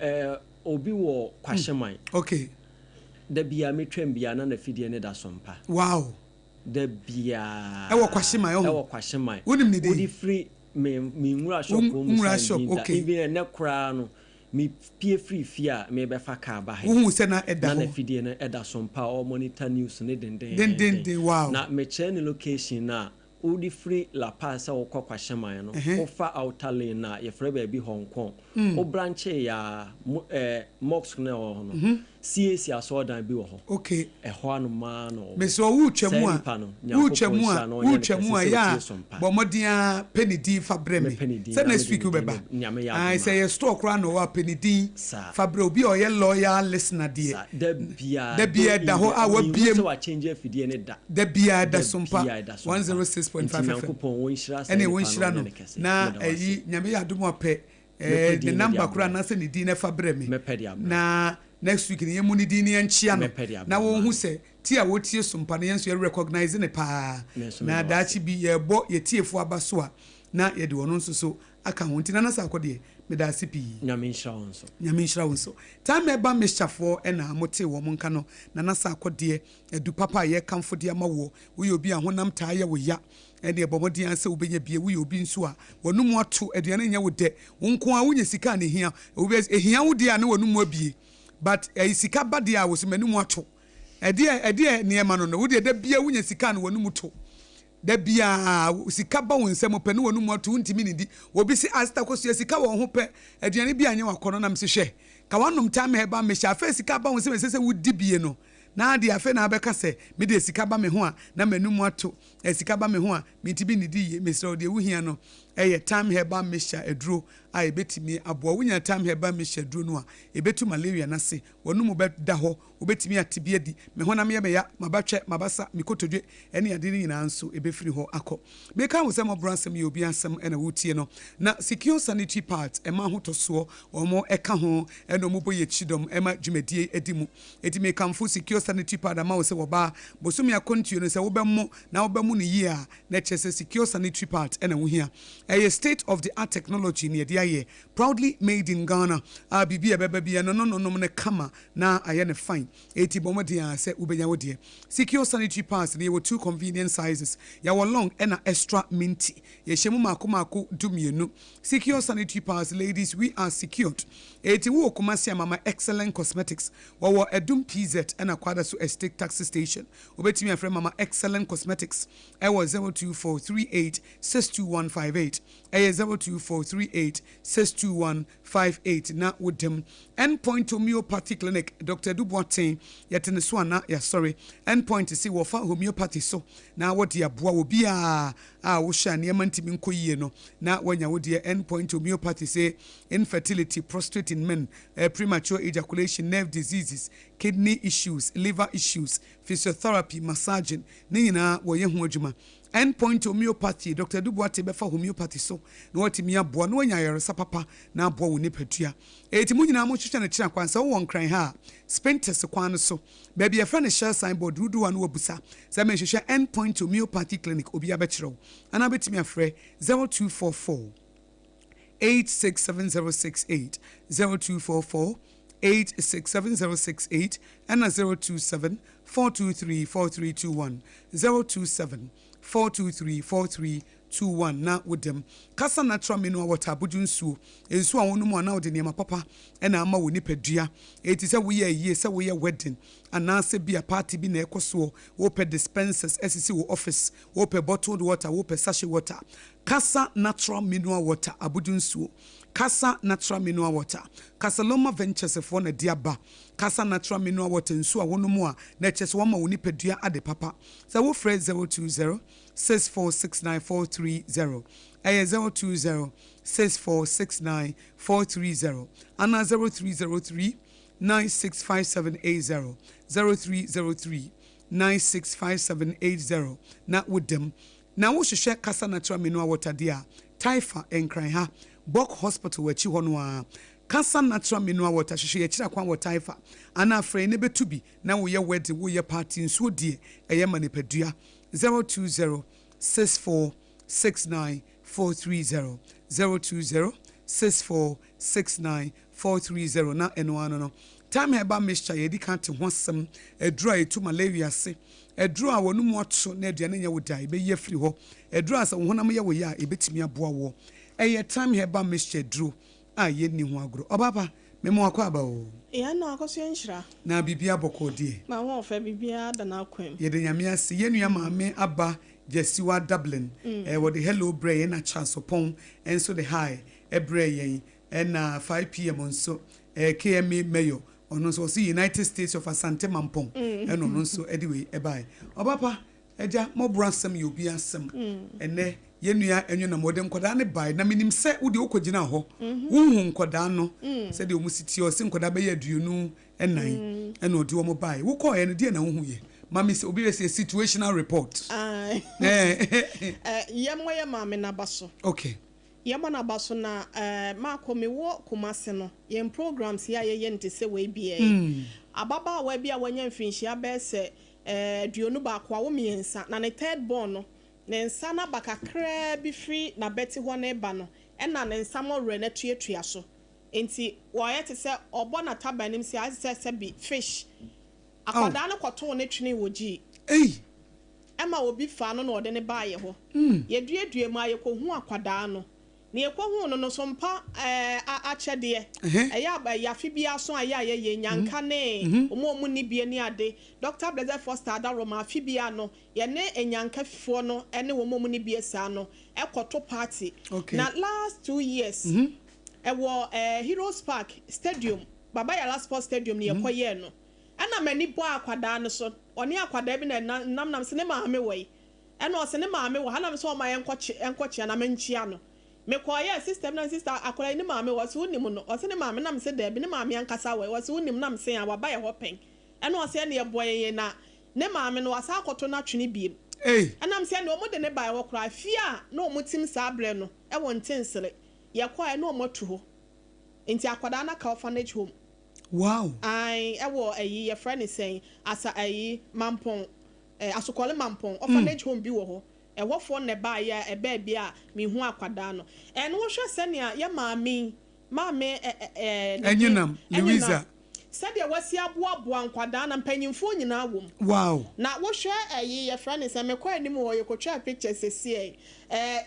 obi wo kwahyeman okay da bia metwam bia na fidie ne da sompa wow da bia wo kwahyeman wonim ne dey free me nwura shop okay even na kra no me pie free fia me be fa ka ba he wo se na eda na fidie na eda sompa or monitor news ne den wow na me che ne location na odi free la pass wo kwahyeman no wo fa outer lane na ye free ba bi Hong Kong o branch ya mosque na ho no CAC asodan bi wo ho okay ho anu ma no me so wu twemu a ya bo modia penidi fa breme say next week we beba I say your store kra no wa penidi fa bre obi o ye loyal listener de da bia da ho a wa biem so wa change afidie ne da bia da sompa 106.5 ene won shira no na eyi nyame ya dum ope the number kra na se ne di na fa breme na next week ni yemu ni di ni enchia no na wo hu se ti a wo tie sompa na yenso ye recognize ne pa na daachi bi ye bo ye tiefo abaso a na ye de wono nso so aka ho ntina na sa akode me da sipi nyame nshira wonso time eba meshafo na mote wo monka no na sa akode edu papa ye kamfo de ama wo ye obi a honam taa ye wo ya ene ebomodi anse obenya bie wo ye obi nso a wonum ato aduane nya wo de wonko a wonya sika ne hia obi ehia wo de a na wonum abie but sika bade a wo se manum ato ede ne ema no wo de da bia wonya sika no wonum to da bia sika ba won nsem pe no wonum ato ntimi ne di obi si asta koso sika wo ho pe aduane bia anya wakono nam se hwe ka wanom time Herbal mesha fa sika ba won se wo di bie no na de afa na abeka se me de sika ba me ho a na manum ato sika ba me ho a me tibi ne di ye mesro de wo hia no time Herbal mesha eduro a ebetimi aboa wonya time Herbal mesha eduro no a ebetu malaria na se wonum be da ho obetimi atibia di me honam ye me ya mabatwe mabasa mikotodwe ene ade ni nyina nso ebefiri ho akọ me ka wo se M궈BORṟ ASEM ye obi asem ena wotie no na secure sanitary part ema ho toso omo eka ho ena omo boye chidom ema dwumadie edimu etimi kamfo secure sanitary part ama wo se wo ba bosumi akontuo no se wo bemmo na wo bemmo ne yi a na chese secure sanitary part ena wo hia state of the art technology ne dia ye proudly made in Ghana bibia beba bia no ne kama na aye ne fine eti bomodia se ubenya wodie secure sanitary pads ne were two convenient sizes ya were long and extra minty ye shemu mako dumienu secure sanitary pads ladies we are secured eti wo komasi mama excellent cosmetics wo edum PZ and akwada so estate taxi station obetimi afre mama excellent cosmetics I was 024386215 024386215 na with them endpoint homeopathy clinic Dr. Duboatin yetene so na ya sorry endpoint see wo fa homeopathy so na wodi aboa obi a wo hwa ne mantimi nkoyie no na wanya wodi endpoint homeopathy say infertility, prostate in men, premature ejaculation, nerve diseases, kidney issues, liver issues, physiotherapy, massaging ne nyina wo ye ho adwuma endpoint homeopathy Dr. Duboate befa homeopathy so na watimi aboa na wanya yare sapapa na aboa wo nipadua eti mu nyina mo hwehwe na kira kwansa wo nkran ha spintes kwan so baby e friend share signboard rudu wa no wabusa se me hwehwe endpoint homeopathy clinic obi abetiro ana betimi afre 0244 867068 0244 867068 and 027 423 4321 027 423 4321 na with them kasa natural mineral water budunsu ensu awonu mu na ode niam papa na ama woni padua eti se wo ye yie se wo ye wedding anase bia party bi na ekoso wo pe dispensers esisi wo office wo pe bottled water wo pe sachet water kasa natural mineral water abudunsu kasa natural mineral water Kasaloma Ventures for na diaba kasa natural mineral water nsu awonu mu a na chese wo ma woni padua ade papa se wo frɛ 020 6469430 020 6469430 ana 0303 965780 0303 965780 na with them na wo hwehwɛ kasa natural mineral water dia Taifa enkran ha Bok Hospital wachi hono a Kasa natural mineral water hwehwe ye kira kwan water ifa ana afrɛ ne betubi na wo ye wedding wo ye party nso die eye manipadua 02064694430 02064694430 na eno ano no time Herbal mixture ye di kan te ho sem edura etu malaria se edura wonu mu ato na aduane nya wo dai be ye free ho edura sa wo honam ye wo ye a ebetimi aboa wo eye time Herbal mixture duro a ye ni ho agro obaba memo akwa aba o ya na akosua nhira na bibia bokodie ma ho fa bibia da na akwam ye de nyame ase ye nua maame aba Jesiwa Dublin wo the hello bray na chance upon enso the high ebre yen na 5 p.m. onso KMA mayor ono so see United States of Asante Mampong eno no so anyway ebai obapa eja M궈BORṟ ASEM ye obi asem ene ye nua enyo na modem koda ne bai na minim se wo de okogina ho wuhu nkoda no se de omusiti o se nkoda be ya duonu enan ena odi wo mo bai wo ko ye no de na wuhu ye mami se obi say situational report yemwa ye mame na baso okay yemwa na baso na ma ko me wo kumase no yem programs ya ye nte se we bia ababa wa bia wanya mfinhia be se duonu ba kwa wo miensa na ne third born no ne nsa na bakakra bi free na beti ho na eba no na ne nsa mo re na tuatua so enti wo ye te se obo na tabanim se asese bi fish akwada na kwato ne twene woji ema obi fa no na ode ne baaye ho ye duedue ma ye ko hu akwada no na ye ko hu no sompa achede eya ba ya fi bia so aya ye nyanka ne omo ni bia ni ade Dr. Blazer Foster Adaroma fi bia no ye ne enyanka fifo no ene omo ni bia sa no ekoto party na last 2 years wo Heroes Park Stadium Baba Yala Sports Stadium ni ye koye no ana mani bo akwada no so oni akwada bi na nam se ne maame wei ena o se ne maame wo hanam so o ma enkoche na menchia no me koye system na sister akwada ni maame wo se unim no o se ne maame nam se da bi ne maame ankasa wei wo se unim nam se ya Baba ye hopen ena o se ne ye boye na ne maame no wasa akoto na twene biem enam se ne o mo de ne bai wo kra fia na o mutim sa abre no e wo ntensere ye koye na o motu ho enti akwada na ka orphanage home. Wow. Ewo ayi your friend is saying asa ayi mampon asokole mampon orphanage home bi wo ho ewo fo ne ba ya e ba bia me hu akwada no en wo hwe senia ya maame enyinam Louisa said ya wasi aboa nkwada na mpanyimfo nyina wom. Wow. Na wo hwe ayi your friend is say me kwa anim wo ye kotwa pictures ese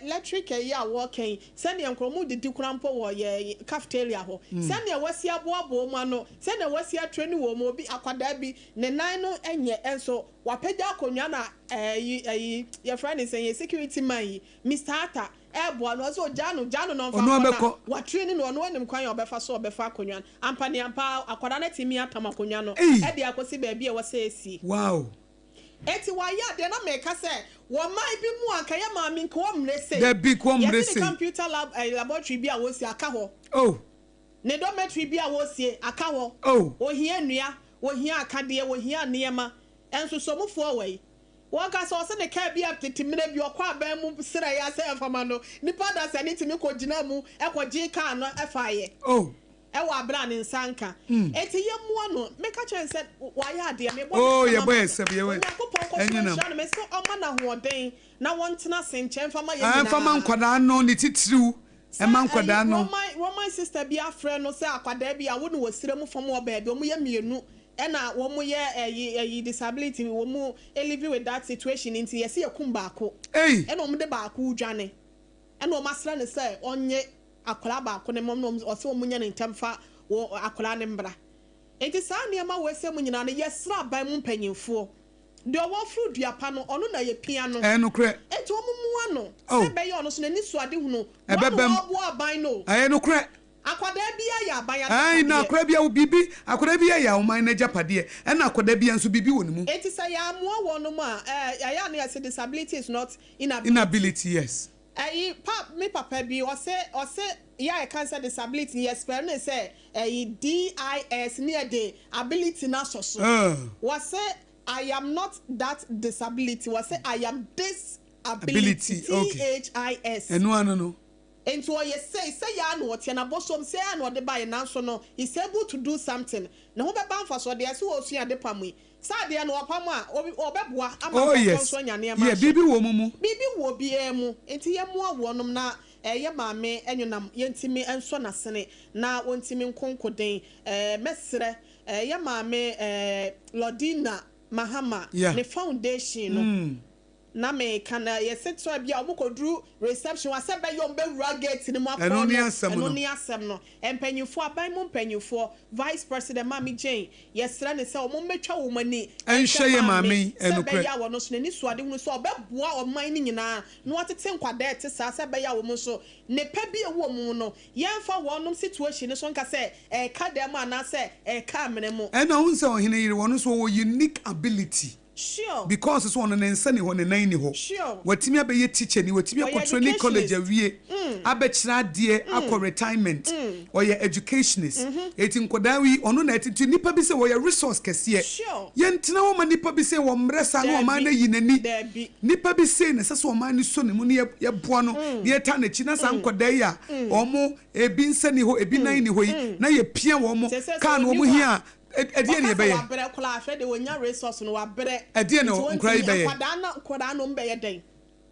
electric ayi a working send ya nkromu didi kurampo wo ye cafeteria ho send ya wasi aboa mu ano send ya wasi atreni wo mo bi akwada bi ne nan no enye enso wapagya akonwa na ayi your friend is saying security man Mr. Ata ebo no so jano no fa wa training no no anim kwan obefa so obefa akonwa ampa ne ampa akwada na timi atam akonwa no e de akosi ba bia wo se esi. Wow. Eti wa ya de na meka se wo mai bi mu anka ya maami nko wo mrese the big one mrese the computer lab laboratory bi a wo si aka ho ne dormitory bi a wo si aka ho ohia nnua ohia akade ohia niema enso so mufo wei waka so se ne ka bi aptitimire bi okwa ba mu sira ya se afama no nipa da se ni timi ko gina mu ekoji ka no efaye ewa abra ne nsanka eti yemu no meka chense wa ya ade me bo ye boy asem ye we enyina me so oma na hoden na wontena senche fama ye na fama nkwada no ne titiriu e ma nkwada no my sister bi afre no se akwada bi a wo no wasire mu fam wo ba bi o mu ye mienu ena wo mu ye disability wo mu live with that situation inti yesi yakum baako ena o mu de baako dwane ena o masra ne se onye akola baako ne mom no o se o mu nya ne ntamfa wo akola ne mbra enti saa ne ma wo se mu nyina ne yesra ban mu mpanyimfo de wo fru duapa no ono na ye pia no no kre enti o mu mu ano se be ye ono so na ni suade hunu wo bo aban no no kre akwada bia ya aban ya ai na akwada bia wo bibi akwada bia ya wo man na japade e na akwada bia nso bibi wo ne mu enti say ya amoa wo no ma ya na say disability is not inability yes papa bi o say ya cancer disability yes per na say DIS near the ability na so was say I am not that disability was say I am this ability THIS no Into what you say ya no what na bosom say ya no de buy na so no is able to do something. Na ho be ban fa so de ase wo sua de pamwe. Sa de na opam a obeboa ama so nya ne ma. Yeah, bibi wo mu. Bibi wo bi emu. Enti ye mu awonom na ye maame enwonam yentimi enso na sene na wontimi nkonkoden mesre ye maame Lodina Mahama ne foundation no na me kana ye setso bia omokodru reception asebe yo mbewura gate ni mo akọ no ni asem no empanyufo aban mo mpanyufo vice president Mami Jane yesra ne se omometwa wo mani enhwe ye maame enukre ya wo no so ni suade hu so obeboa oman ni nyina no atete nkwada ete sa asebe ya wo mo so ne pa bi ewo mo no yemfa wonom situation so nka se ka dem ana se ka amene mo ena hu se ohene yire wo no so unique ability. Sure. Because it's one and sending one and nine ho. Sure. What me be a teacher, ni what me a training college a wie. Abechra dear akọ retirement or your educationist. Etin kodawi ono na eti nipa bi se wo your resource kese. Sure. Yentina wo ma nipa bi se wo mresa no ma na yinani. Nipa bi se na sese wo ma ni so ne mu ne ye boa no. Ne eta na chi na san kodai a omo ebi nsani ho ebi nan ni ho yi na ye pia wo mo kan wo mo hia Ediye ne be ye. Wabere kola ahwe de wonya resource no wabere. Ediye no nkrai be ye. Kwada no mbe ye den.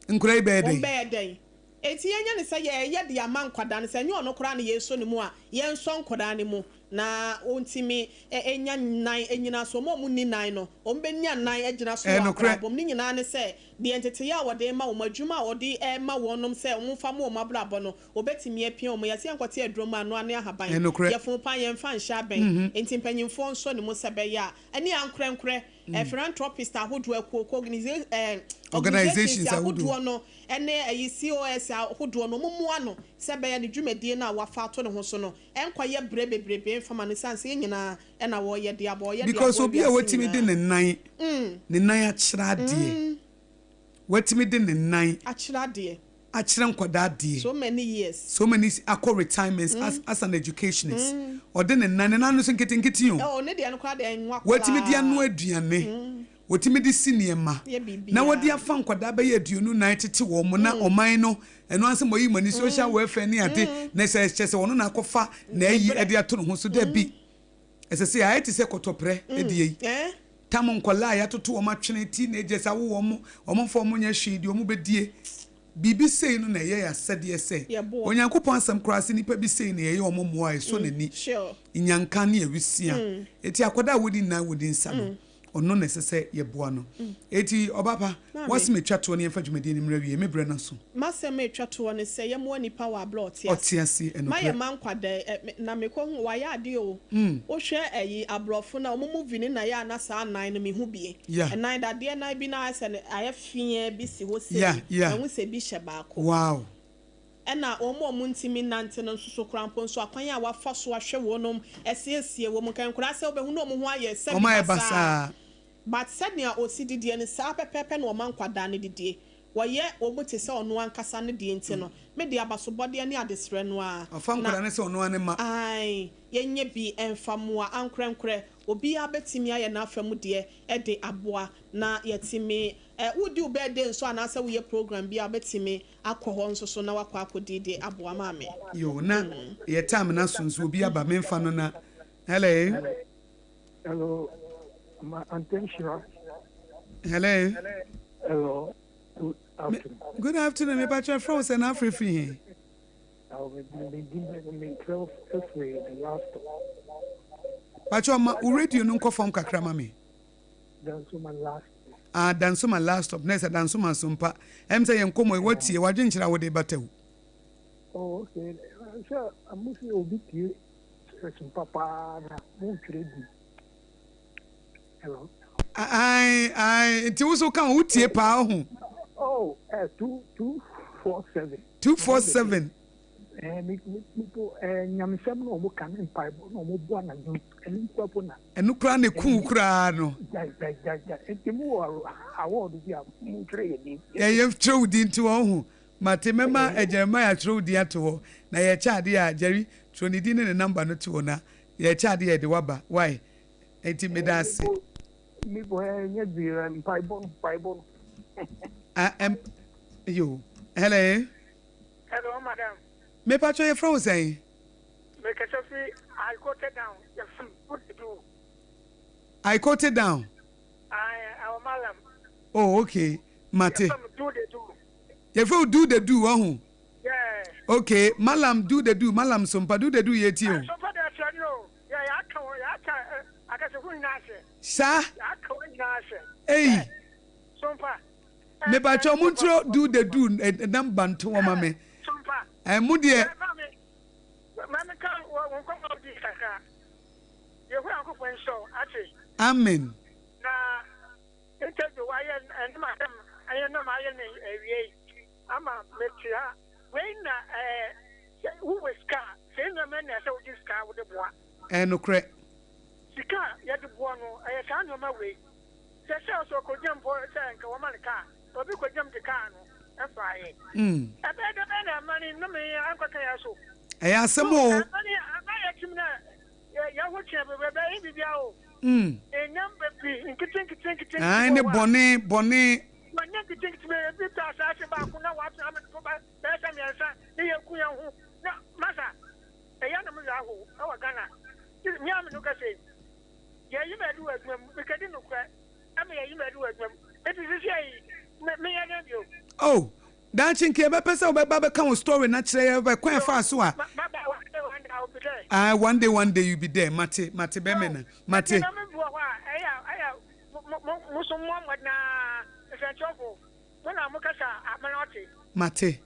Nkrai be ye den. Mbe ye den. Eti yenya ne se ye de ama nkwada ne se nye ono kora ne yeso ne mu a ye nso nkwada ne mu na ontimi enya nan enyina so mo mu ni nan no ombe nya nan agina so abom ni nyina ne se de entete ya wode ma wo madwuma wode ma wonom se omfa mo mabrabo no obetimi apia omo yase enkote adrom anu ane ahaban ye fun pan ye mfa nhya ben enti mpanyimfo nso ne mo sebe ya ani ankrenkre philanthropist ahodo akoko organizations ahodo no ene COS ahodo no momoa no sebe ya ne dwumadie na wafa to ne ho so no enkwaye bebrebe mfama ne sanse nyina ena wo ye de abo ye de because obi a wetimi de ne nan akyira de wetimi de ne nan akyira de nkwada de so many akọ retirements as an educationist or de ne nan no so nketenkete yo ne de no kwa de enwa wetimi de anu aduane wotimi de sinema na wodi afa nkwada be ye aduonu nan tete wo mo na oman no eno anse moyi mani social welfare ni ade na se chese wono na akofa na ayi ade ato no ho so da bi esese ya eti se kotopre ede yi tam nkola ya toto wo matwene teenagers awo wo mo fo mo nya hwedi wo mo bedie bibi sei no na ye ya sede se onyankopon asem krase nipa bi sei na ye wo mo moa eso nani nyanka na ewisia eti akoda wodi na wodi nsa no ono necessary yeboa no eti obapa what's me twa to ne mfa dwumadi ni mra wie me bre na so mase me twa to ne se ye mo nipa wa blood otiasi eno ma ye man kwada na me ko hu wa ya ade o hwe ayi abrofo na omo movie ni na ya na sa nan no me hu bie nan da de nan bi na ase aye fie bi si ho se hu se bi hye ba ko wow ena omo ntimi nante no nsuso krampo nso akwan ya wafa so ahwe wonom esiesie wo kan kura se obehu no omo ho aye se basa but said near OCD and sa pepe no man kwada ne didie woye obote se ono ankasa ne die nti no me de abasobode ne adesre no a ofan kwada ne se ono ane ma ai yenye bi emfamoa ankrenkre obi abetimi aye na afamu de e de aboa na yetimi wudi ubede nso anase wo ye program bi abetimi akọ nso so na wakọ akodi de aboa maame yo na ye time na sunso obi aba memfa no na hello my attention. Hello. Hello. Good afternoon. Me patcha froze and Afrifi. I'll be 12 February the last. Patcha ma radio no ko form kakra mami. Dansuma last. Dansuma last stop. Nesa dansuma SOMPA. Em say en komo watie wadwenkyira wo de batew. Oh okay. Sir, I'm mostly obiti SOMPA pa na mo trade. Hello. It also can utie pa ho. Oh, 247. 247. Nyamisem no mo kan Bible no mo bo na ju. Enikwapo na. Enukra ne ku kura no. Ja. Entimu award bi a mo trade ni. Ye trade din to ho. Mate mema Jeremiah trade dia to na ye chaade a Jerry troni din ne number no to na. Ye chaade ye de waba. Why? Enti medase. Me boy nye bi Bible. You. Hello. Hello, madam. Me pacho ye from say. Make a selfie. I got it down. You what to do? I cut it down. Our malam. Oh, okay. Mate. Do the do. You do the do, oh. Yeah. Okay, Malam do the do, Malam Sompa do the do yet you. So for that, you know, yeah, I got a good nurse. Sir? I can't nurse. Hey. Sompa. Me pacho muntro do the do and number to mama. Sompa. And Mudia. Mamma can't come out this. You're welcome when so, actually. Amen. Now, tell the wire and madam, I know my name. I'm a metia. When who was car? Saying the man that sold this car with the boy. And no crack. The car, yet the one, I can't know my way. The sales could jump for a tank or one car, or we could jump the car. That's why. I bet the man money, no me, Uncle Kayaso. I ask some more. I'm not yeah, what's your baby? A number B, I ne bonnet. My neck thinks me a bit of such about what I'm better than your son. They are queer. No, Massa, a young man, our Ghana. Yam, look at it. Yeah, you may do it, because I didn't cry. I mean, you may do it. It is a shame. May I know you? Oh, dancing came up as a Baba come story, not say by quite fast. One day you be there, Mate Bemena. Mate. Mate.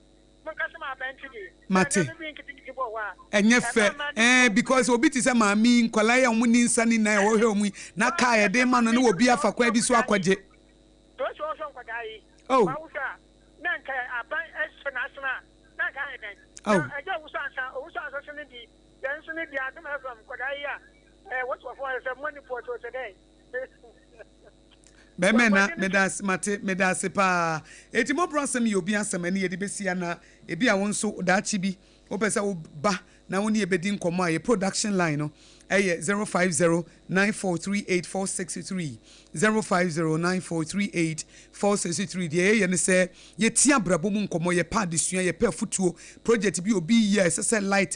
And yet, because Obit is a mammy, Kolaya, winning sunny night or home, not Kaya, de man, and will be a for Quabi Swakwaje. Oh, oh, I just what's for money for today? Bemena medas mate medase pa eti mo brasem ye obi asem na ye de besia na ebi a won so daachi bi opese wo ba na woni e bedi nkomo a production line no eye 05094384663 05094384663 de ye ne se ye tia brabo mu nkomo ye pa de sua ye pa futuo project bi obi ye se light